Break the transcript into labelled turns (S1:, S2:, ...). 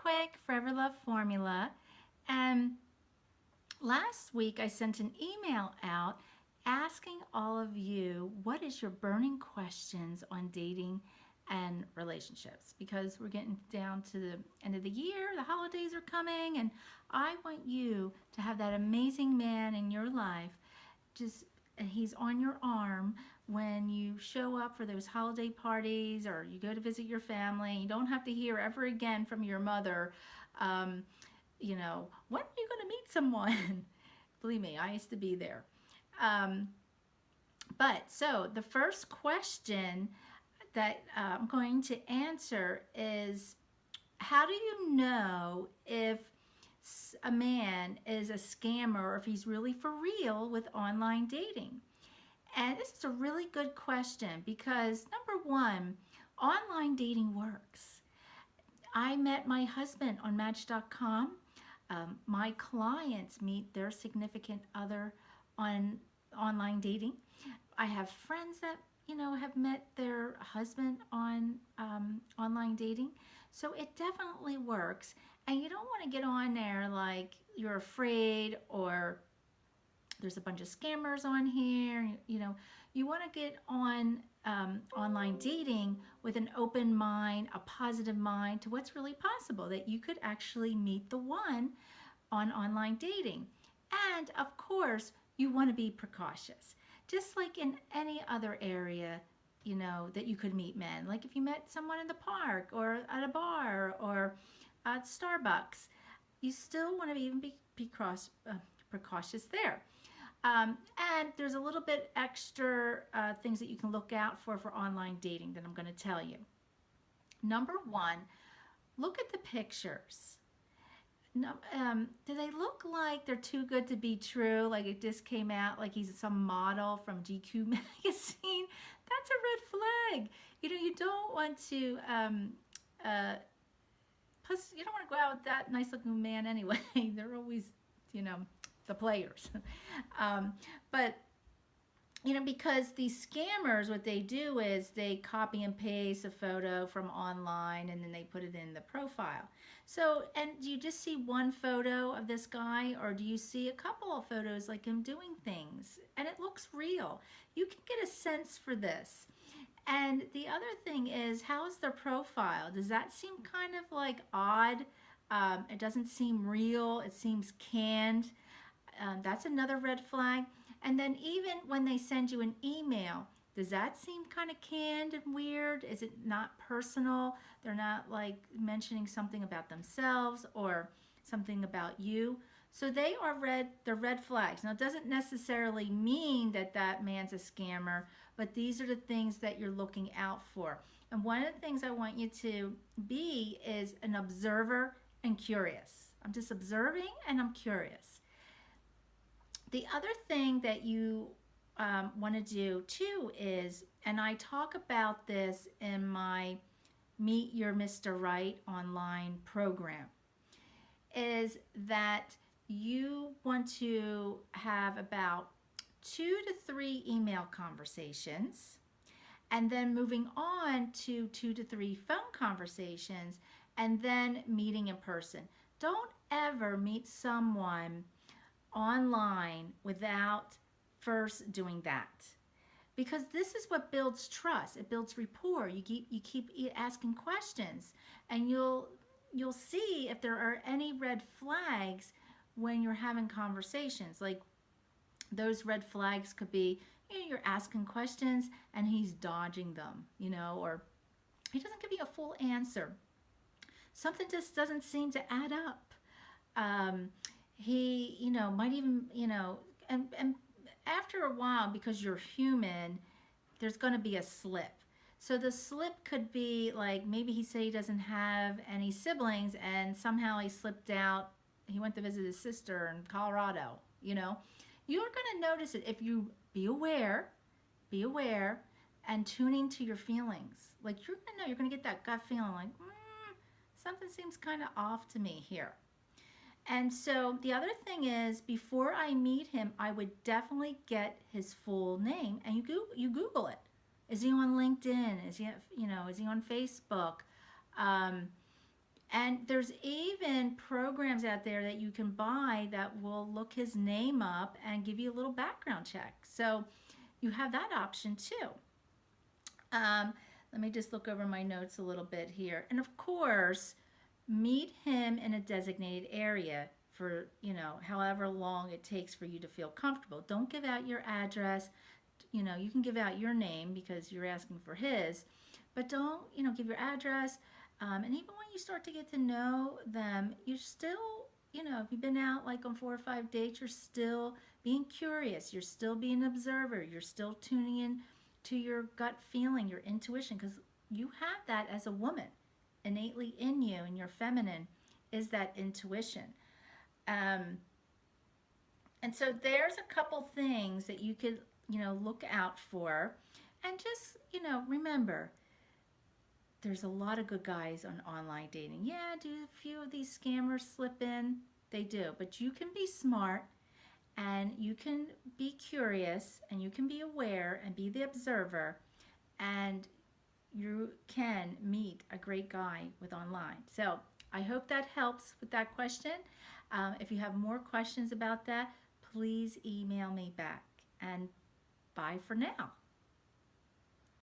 S1: quick Forever Love formula. And last week I sent an email out asking all of you what is your burning questions on dating and relationships, because we're getting down to the end of the year, the holidays are coming, and I want you to have that amazing man in your life, just and he's on your arm when you show up for those holiday parties or you go to visit your family. You don't have to hear ever again from your mother, um, when are you going to meet someone? Believe me, I used to be there. Um, but so the first question that I'm going to answer is, how do you know if a man is a scammer or if he's really for real with online dating? And this is a really good question because, number one, online dating works. I met my husband on Match.com. My clients meet their significant other on online dating. I have friends that have met their husband on online dating. So it definitely works. And you don't want to get on there like you're afraid or there's a bunch of scammers on here. You want to get on online dating with an open mind, a positive mind to what's really possible, that you could actually meet the one on online dating. And of course, you want to be precautious, just like in any other area, that you could meet men. Like if you met someone in the park or at a bar or at Starbucks, you still want to even be precautious there. And there's a little bit extra things that you can look out for online dating that I'm going to tell you. Number one, look at the pictures. No, do they look like they're too good to be true? Like it just came out like he's some model from GQ magazine? That's a red flag. You don't want to. Plus, you don't want to go out with that nice looking man anyway. They're always, you know, the players. um, but because these scammers, what they do is they copy and paste a photo from online and then they put it in the profile. So, and do you just see one photo of this guy, or do you see a couple of photos like him doing things? And it looks real. You can get a sense for this. And the other thing is, how is their profile? Does that seem kind of like odd? It doesn't seem real. It seems canned. That's another red flag. And then even when they send you an email, does that seem kind of canned and weird? Is it not personal? They're not like mentioning something about themselves or something about you. So they're red flags. Now it doesn't necessarily mean that that man's a scammer, but these are the things that you're looking out for. And one of the things I want you to be is an observer and curious. I'm just observing and I'm curious. The other thing that you want to do too is, and I talk about this in my Meet Your Mr. Right online program, is that you want to have about 2 to 3 email conversations and then moving on to 2 to 3 phone conversations and then meeting in person. Don't ever meet someone online without first doing that, because this is what builds trust. It builds rapport. You keep asking questions, and you'll see if there are any red flags when you're having conversations. Like those red flags could be, you're asking questions and he's dodging them, or he doesn't give you a full answer. Something just doesn't seem to add up. He, might even, and after a while, because you're human, there's going to be a slip. So the slip could be like, maybe he said he doesn't have any siblings and somehow he slipped out. He went to visit his sister in Colorado, You're going to notice it if you be aware, and tuning to your feelings. Like you're going to know, you're going to get that gut feeling like, something seems kind of off to me here. And so the other thing is, before I meet him, I would definitely get his full name, and you Google it. Is he on LinkedIn? Is he on Facebook? And And there's even programs out there that you can buy that will look his name up and give you a little background check. So you have that option too. Um, Let me just look over my notes a little bit here. And of course, meet him in a designated area for, however long it takes for you to feel comfortable. Don't give out your address. You can give out your name because you're asking for his, but don't, give your address. And even when you start to get to know them, you're still, if you've been out like on 4 or 5 dates, you're still being curious. You're still being an observer. You're still tuning in to your gut feeling, your intuition, because you have that as a woman innately in you, and your feminine is that intuition. Um, and so there's a couple things that you could, look out for. And just, remember, there's a lot of good guys on online dating. Yeah, do a few of these scammers slip in? They do. But you can be smart, and you can be curious, and you can be aware and be the observer, and you can meet a great guy with online. So I hope that helps with that question. If you have more questions about that, please email me back. And bye for now.